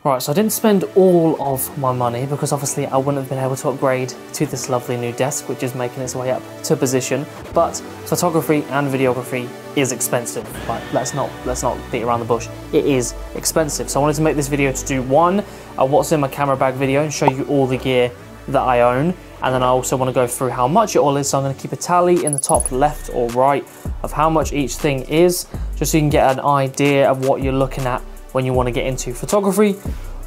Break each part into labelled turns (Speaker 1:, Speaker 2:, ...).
Speaker 1: Right, so I didn't spend all of my money because obviously I wouldn't have been able to upgrade to this lovely new desk, which is making its way up to position. But photography and videography is expensive. Like, let's not beat around the bush. It is expensive. So I wanted to make this video to do one, a what's in my camera bag video and show you all the gear that I own. And then I also want to go through how much it all is. So I'm going to keep a tally in the top left or right of how much each thing is, just so you can get an idea of what you're looking at when you want to get into photography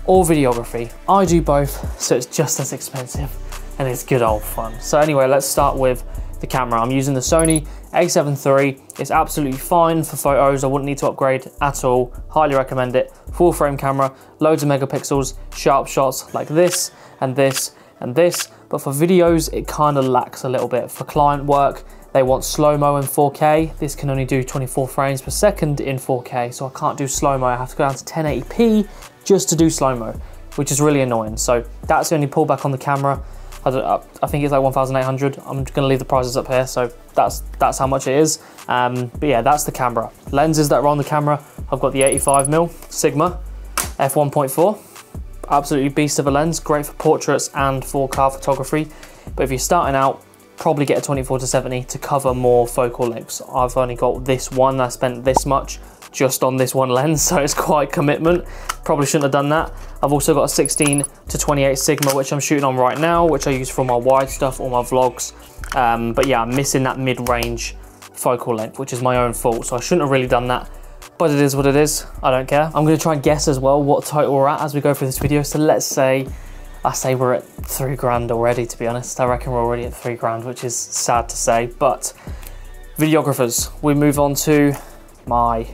Speaker 1: or videography. I do both, so it's just as expensive and it's good old fun. So anyway, let's start with the camera. I'm using the Sony A7 III. It's absolutely fine for photos. I wouldn't need to upgrade at all. Highly recommend it. Full frame camera, loads of megapixels, sharp shots like this and this and this. But for videos, it kind of lacks a little bit. For client work, they want slow-mo in 4K. This can only do 24 frames per second in 4K, so I can't do slow-mo. I have to go down to 1080p just to do slow-mo, which is really annoying. So that's the only pullback on the camera. I think it's like 1,800. I'm gonna leave the prices up here, so that's how much it is. But yeah, that's the camera. Lenses that are on the camera, I've got the 85mm Sigma f1.4. Absolutely beast of a lens, great for portraits and for car photography. But if you're starting out, probably get a 24-70 to cover more focal lengths. I've only got this one. I spent this much just on this one lens, so it's quite commitment. Probably shouldn't have done that. I've also got a 16-28 Sigma, which I'm shooting on right now, which I use for my wide stuff or my vlogs. But yeah, I'm missing that mid-range focal length, which is my own fault, so I shouldn't have really done that. But it is what it is. I don't care. I'm going to try and guess as well what total we're at as we go through this video. So let's say, I say we're at 3 grand already, to be honest. I reckon we're already at 3 grand, which is sad to say. But videographers, we move on to my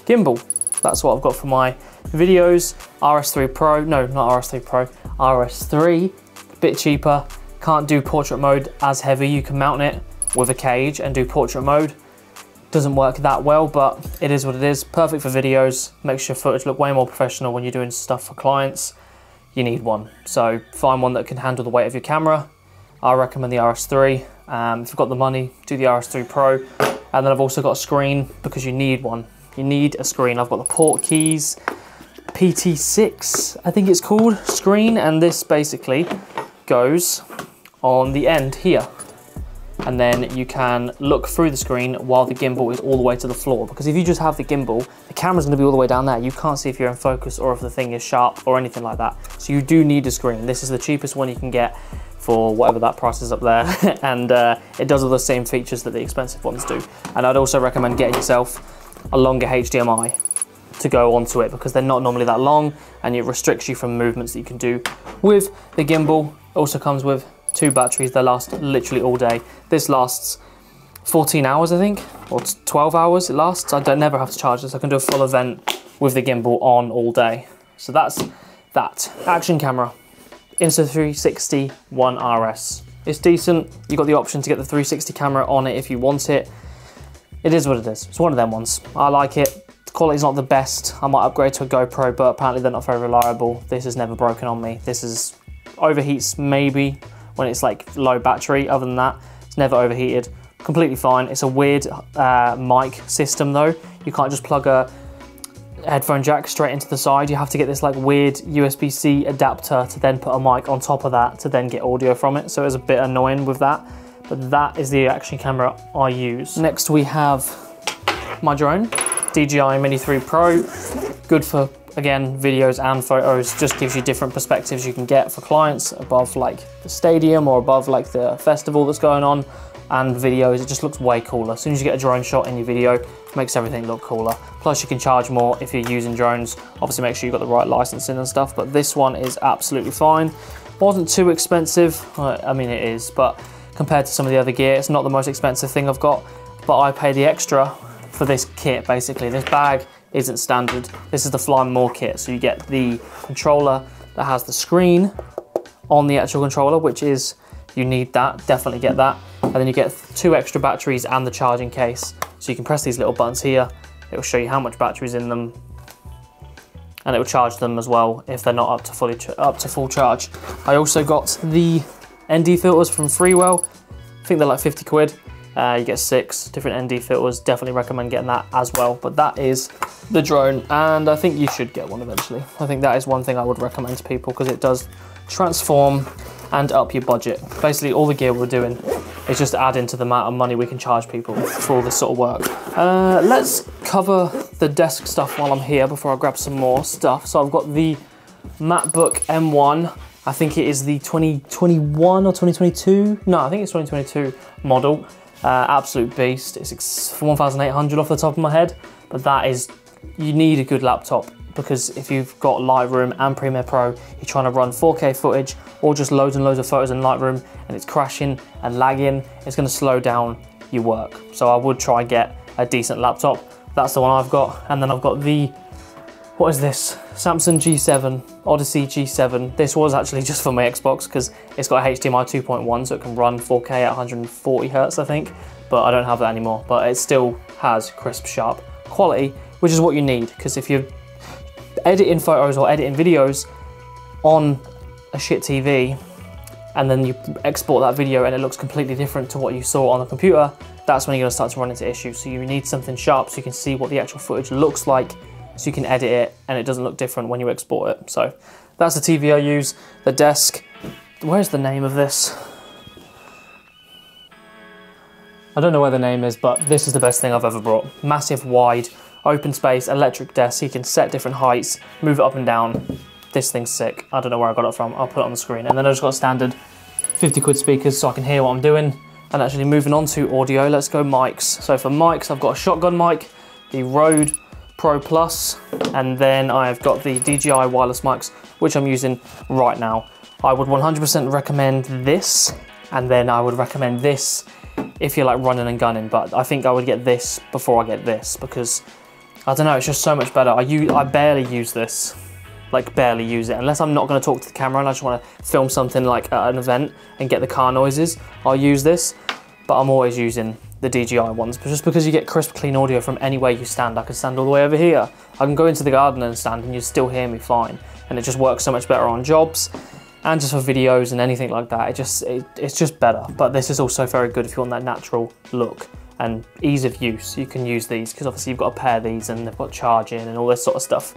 Speaker 1: gimbal. That's what I've got for my videos. RS3 Pro, no, not RS3 Pro, RS3, a bit cheaper. Can't do portrait mode as heavy. You can mount it with a cage and do portrait mode. Doesn't work that well, but it is what it is. Perfect for videos, makes your footage look way more professional when you're doing stuff for clients. You need one, so find one that can handle the weight of your camera. I recommend the RS3. If you've got the money, do the RS3 Pro. And then I've also got a screen because you need one. You need a screen. I've got the Portkeys PT6, I think it's called, screen, and this basically goes on the end here. And then you can look through the screen while the gimbal is all the way to the floor. Because if you just have the gimbal, the camera's gonna be all the way down there. You can't see if you're in focus or if the thing is sharp or anything like that. So you do need a screen. This is the cheapest one you can get for whatever that price is up there. And it does all the same features that the expensive ones do. And I'd also recommend getting yourself a longer HDMI to go onto it because they're not normally that long and it restricts you from movements that you can do with the gimbal. It also comes with 2 batteries that last literally all day. This lasts 14 hours, I think, or 12 hours it lasts. I don't never have to charge this. I can do a full event with the gimbal on all day. So that's that. Action camera, Insta360 One RS. It's decent. You've got the option to get the 360 camera on it if you want it. It is what it is. It's one of them ones. I like it. The quality's not the best. I might upgrade to a GoPro, but apparently they're not very reliable. This has never broken on me. This is overheats maybe when it's like low battery. Other than that, it's never overheated. Completely fine. It's a weird mic system though. You can't just plug a headphone jack straight into the side. You have to get this like weird USB-C adapter to then put a mic on top of that to then get audio from it. So it's a bit annoying with that. But that is the action camera I use. Next we have my drone, DJI Mini 3 Pro. Good for, again, videos and photos. Just gives you different perspectives you can get for clients above like the stadium or above like the festival that's going on, and videos. It just looks way cooler. As soon as you get a drone shot in your video, it makes everything look cooler. Plus you can charge more if you're using drones. Obviously make sure you've got the right licensing and stuff, but this one is absolutely fine. Wasn't too expensive. I mean it is, but compared to some of the other gear, it's not the most expensive thing I've got, but I pay the extra for this kit basically. This bag isn't standard. This is the Fly More kit. So you get the controller that has the screen on the actual controller, which is, you need that, definitely get that. And then you get 2 extra batteries and the charging case. So you can press these little buttons here. It will show you how much battery's in them. And it will charge them as well if they're not up to full charge. I also got the ND filters from Freewell. I think they're like 50 quid. You get 6 different ND filters. Definitely recommend getting that as well. But that is the drone, and I think you should get one eventually. I think that is one thing I would recommend to people because it does transform and up your budget. Basically, all the gear we're doing is just adding to the amount of money we can charge people for all this sort of work. Let's cover the desk stuff while I'm here before I grab some more stuff. So I've got the MacBook M1. I think it is the 2021 or 2022. No, I think it's 2022 model. Absolute beast. It's 1,800 off the top of my head, but that is, you need a good laptop because if you've got Lightroom and Premiere Pro, you're trying to run 4K footage or just loads and loads of photos in Lightroom and it's crashing and lagging, it's going to slow down your work. So I would try and get a decent laptop. That's the one I've got. And then I've got the, what is this? Samsung G7, Odyssey G7. This was actually just for my Xbox because it's got a HDMI 2.1 so it can run 4K at 140 Hertz, I think. But I don't have that anymore. But it still has crisp, sharp quality, which is what you need. Because if you're editing photos or editing videos on a shit TV and then you export that video and it looks completely different to what you saw on the computer, that's when you're going to start to run into issues. So you need something sharp so you can see what the actual footage looks like, so you can edit it and it doesn't look different when you export it. So that's the TV I use. The desk, where's the name of this? I don't know where the name is, but this is the best thing I've ever brought. Massive, wide, open space, electric desk. So you can set different heights, move it up and down. This thing's sick. I don't know where I got it from. I'll put it on the screen. And then I've just got standard 50 quid speakers so I can hear what I'm doing. And actually moving on to audio, let's go mics. So for mics, I've got a shotgun mic, the Rode Pro Plus, and then I've got the DJI wireless mics, which I'm using right now. I would 100% recommend this, and then I would recommend this if you're like running and gunning, but I think I would get this before I get this because, I don't know, it's just so much better. I barely use this, like barely use it, unless I'm not going to talk to the camera and I just want to film something like at an event and get the car noises, I'll use this, but I'm always using the DJI ones, but just because you get crisp, clean audio from anywhere you stand. I can stand all the way over here. I can go into the garden and stand and you still hear me fine, and it just works so much better on jobs and just for videos and anything like that. It's just better, but this is also very good if you want that natural look and ease of use. You can use these because obviously you've got to pair these and they've got charging and all this sort of stuff.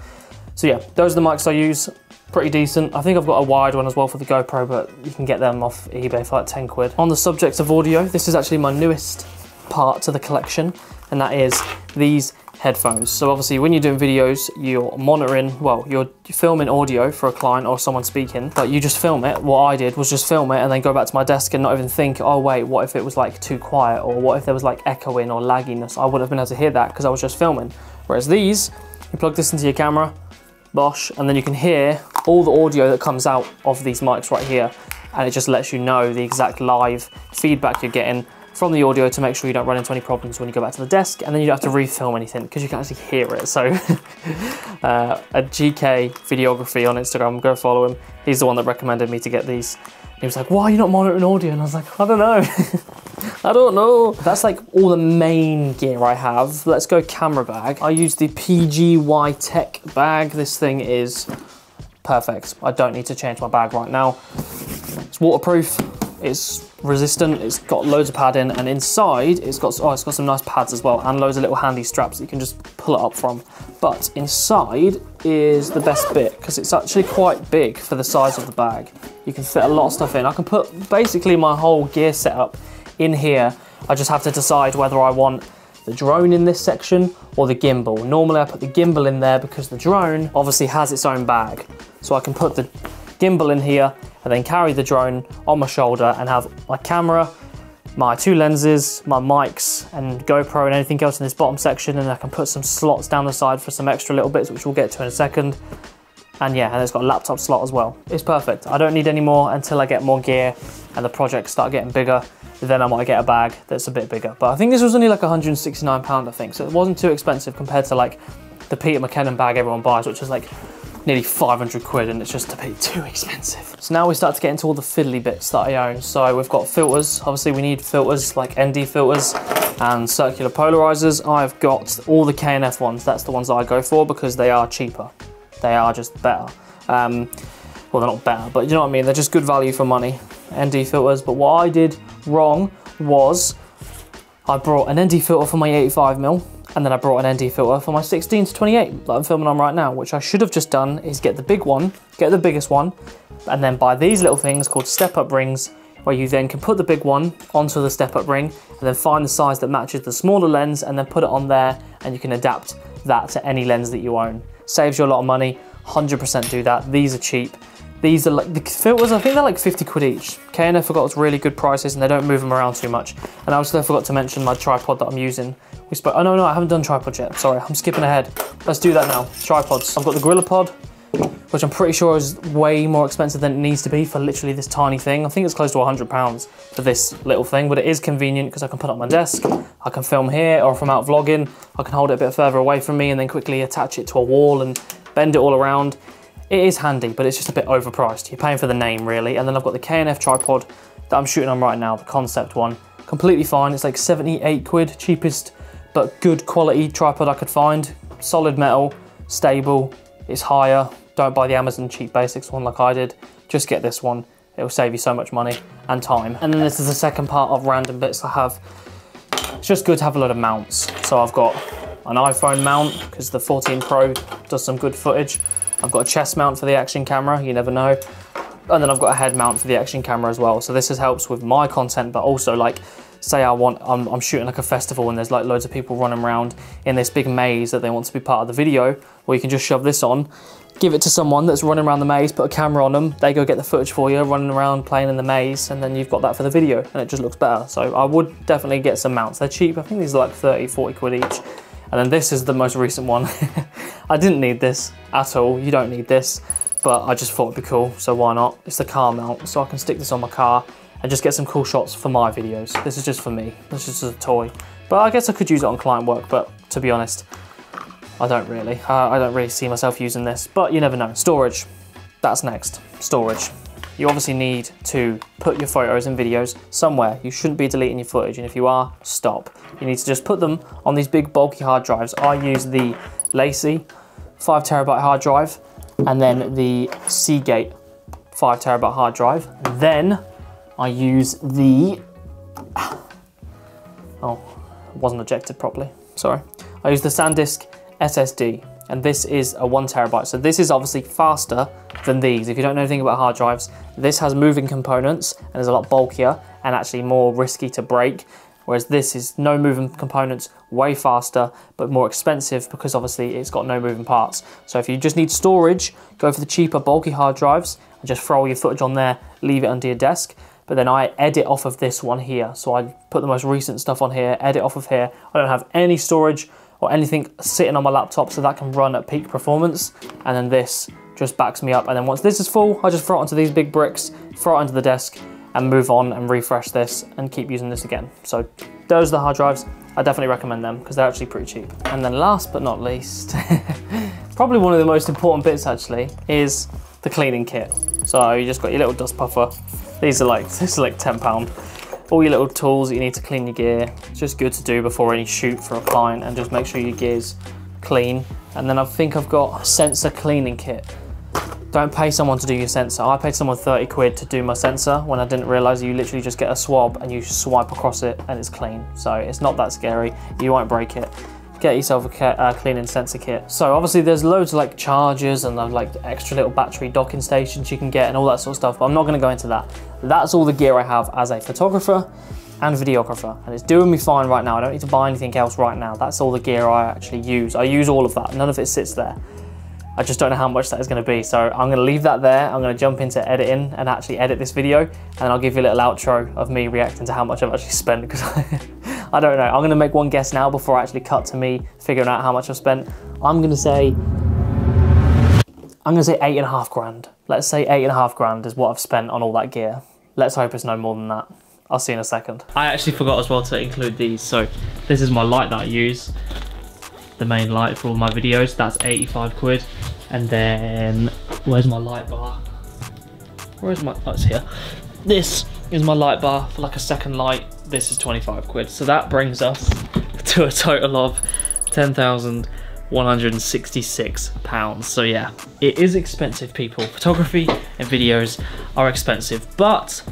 Speaker 1: So yeah, those are the mics I use. Pretty decent. I think I've got a wide one as well for the GoPro, but you can get them off eBay for like 10 quid. On the subject of audio, this is actually my newest part to the collection, and that is these headphones. So obviously when you're doing videos, you're monitoring, well, you're filming audio for a client or someone speaking, but you just film it. What I did was just film it and then go back to my desk and not even think, oh wait, what if it was like too quiet, or what if there was like echoing or lagginess? I wouldn't have been able to hear that because I was just filming. Whereas these, you plug this into your camera, bosh, and then you can hear all the audio that comes out of these mics right here, and it just lets you know the exact live feedback you're getting from the audio to make sure you don't run into any problems when you go back to the desk, and then you don't have to refilm anything because you can actually hear it. So a GK Videography on Instagram, go follow him. He's the one that recommended me to get these. He was like, why are you not monitoring audio? And I was like, I don't know. I don't know. That's like all the main gear I have. Let's go camera bag. I use the PYG TECH bag. This thing is perfect. I don't need to change my bag right now. It's waterproof. It's resistant, it's got loads of padding, and inside it's got some nice pads as well, and loads of little handy straps that you can just pull it up from. But inside is the best bit because it's actually quite big for the size of the bag. You can fit a lot of stuff in. I can put basically my whole gear setup in here. I just have to decide whether I want the drone in this section or the gimbal. Normally I put the gimbal in there because the drone obviously has its own bag. So I can put the gimbal in here and then carry the drone on my shoulder and have my camera, my 2 lenses, my mics and GoPro and anything else in this bottom section, and I can put some slots down the side for some extra little bits which we'll get to in a second. And yeah, and it's got a laptop slot as well. It's perfect. I don't need any more until I get more gear and the projects start getting bigger. Then I might get a bag that's a bit bigger. But I think this was only like £169, I think, so it wasn't too expensive compared to like the Peter McKinnon bag everyone buys, which is like nearly 500 quid, and it's just a bit too expensive. So now we start to get into all the fiddly bits that I own. So we've got filters. Obviously we need filters like ND filters and circular polarizers. I've got all the K&F ones. That's the ones that I go for because they are cheaper. They are just better. Well, they're not better, but you know what I mean? They're just good value for money, ND filters. But what I did wrong was I brought an ND filter for my 85mm, and then I brought an ND filter for my 16-28 that I'm filming on right now. Which I should have just done is get the big one, get the biggest one, and then buy these little things called step-up rings, where you then can put the big one onto the step-up ring, and then find the size that matches the smaller lens, and then put it on there, and you can adapt that to any lens that you own. Saves you a lot of money, 100% do that. These are cheap. These are like, the filters, I think they're like 50 quid each. K&F have got really good prices and they don't move them around too much. And I also forgot to mention my tripod that I'm using. Oh no, I haven't done tripod yet. Sorry, I'm skipping ahead. Let's do that now. Tripods. I've got the GorillaPod, which I'm pretty sure is way more expensive than it needs to be for literally this tiny thing. I think it's close to £100 for this little thing, but it is convenient because I can put it on my desk, I can film here, or if I'm out vlogging, I can hold it a bit further away from me and then quickly attach it to a wall and bend it all around. It is handy, but it's just a bit overpriced. You're paying for the name, really. And then I've got the K&F tripod that I'm shooting on right now, the concept one. Completely fine. It's like 78 quid, cheapest but good quality tripod I could find. Solid metal, stable, it's higher. Don't buy the Amazon cheap basics one like I did. Just get this one. It will save you so much money and time. And then this is the second part of random bits I have. It's just good to have a lot of mounts. So I've got an iPhone mount because the 14 Pro does some good footage. I've got a chest mount for the action camera, you never know. And then I've got a head mount for the action camera as well. So this helps with my content, but also like, say I'm shooting like a festival and there's like loads of people running around in this big maze that they want to be part of the video, well, you can just shove this on, give it to someone that's running around the maze, put a camera on them, they go get the footage for you, running around playing in the maze, and then you've got that for the video and it just looks better. So I would definitely get some mounts. They're cheap, I think these are like 30, 40 quid each. And then this is the most recent one. I didn't need this at all, you don't need this, but I just thought it'd be cool, so why not? It's the car mount, so I can stick this on my car and just get some cool shots for my videos. This is just for me, this is just a toy. But I guess I could use it on client work, but to be honest, I don't really. I don't really see myself using this, but you never know. Storage, that's next, storage. You obviously need to put your photos and videos somewhere. You shouldn't be deleting your footage, and if you are, stop. You need to just put them on these big bulky hard drives. I use the Lacy 5TB hard drive, and then the Seagate 5TB hard drive. Then I use the, oh, it wasn't ejected properly, sorry. I use the SanDisk SSD, and this is a 1TB. So this is obviously faster than these. If you don't know anything about hard drives, this has moving components and is a lot bulkier and actually more risky to break. Whereas this is no moving components, way faster, but more expensive because obviously it's got no moving parts. So if you just need storage, go for the cheaper bulky hard drives and just throw all your footage on there, leave it under your desk. But then I edit off of this one here. So I put the most recent stuff on here, edit off of here. I don't have any storage or anything sitting on my laptop, so that can run at peak performance. And then this just backs me up. And then once this is full, I just throw it onto these big bricks, throw it onto the desk, and move on and refresh this and keep using this again. So those are the hard drives. I definitely recommend them because they're actually pretty cheap. And then last but not least, probably one of the most important bits actually, is the cleaning kit. So you just got your little dust puffer. This is like £10. All your little tools that you need to clean your gear. It's just good to do before any shoot for a client, and just make sure your gear's clean. And then I think I've got a sensor cleaning kit. Don't pay someone to do your sensor. I paid someone 30 quid to do my sensor when I didn't realise you literally just get a swab and you swipe across it and it's clean. So it's not that scary, you won't break it. Get yourself a cleaning sensor kit. So obviously there's loads of like chargers and like extra little battery docking stations you can get and all that sort of stuff, but I'm not gonna go into that. That's all the gear I have as a photographer and videographer, and it's doing me fine right now. I don't need to buy anything else right now. That's all the gear I actually use. I use all of that, none of it sits there. I just don't know how much that is going to be, so I'm going to leave that there. I'm going to jump into editing and actually edit this video, and I'll give you a little outro of me reacting to how much I've actually spent, because I don't know. I'm going to make one guess now before I actually cut to me figuring out how much I've spent. I'm going to say 8.5 grand. Let's say 8.5 grand is what I've spent on all that gear. Let's hope it's no more than that. I'll see you in a second. I actually forgot as well to include these. So this is my light that I use. The main light for all my videos, that's 85 quid. And then, where's my light bar? Where's my, oh, it's here. This is my light bar for like a second light. This is 25 quid. So that brings us to a total of £10,166. So yeah, it is expensive, people. Photography and videos are expensive, but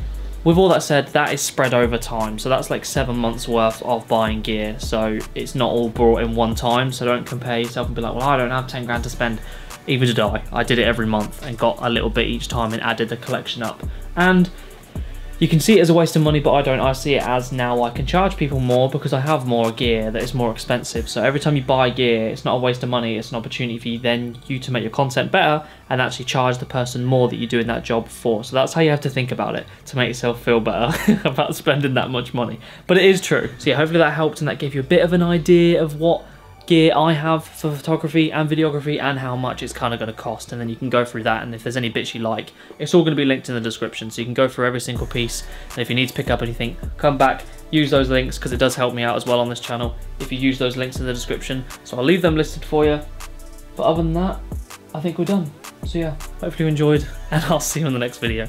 Speaker 1: with all that said, that is spread over time. So that's like 7 months worth of buying gear. So it's not all brought in one time. So don't compare yourself and be like, well, I don't have 10 grand to spend. Either did I. I did it every month and got a little bit each time and added the collection up. And you can see it as a waste of money, but I don't. I see it as now I can charge people more because I have more gear that is more expensive. So every time you buy gear, it's not a waste of money, it's an opportunity for you to make your content better and actually charge the person more that you're doing that job for. So that's how you have to think about it to make yourself feel better about spending that much money. But it is true. So yeah, hopefully that helped and that gave you a bit of an idea of what gear I have for photography and videography and how much it's kind of going to cost, and then you can go through that, and if there's any bits you like, it's all going to be linked in the description, so you can go through every single piece, and if you need to pick up anything, come back, use those links, because it does help me out as well on this channel if you use those links in the description. So I'll leave them listed for you, but other than that, I think we're done. So yeah, hopefully you enjoyed, and I'll see you in the next video.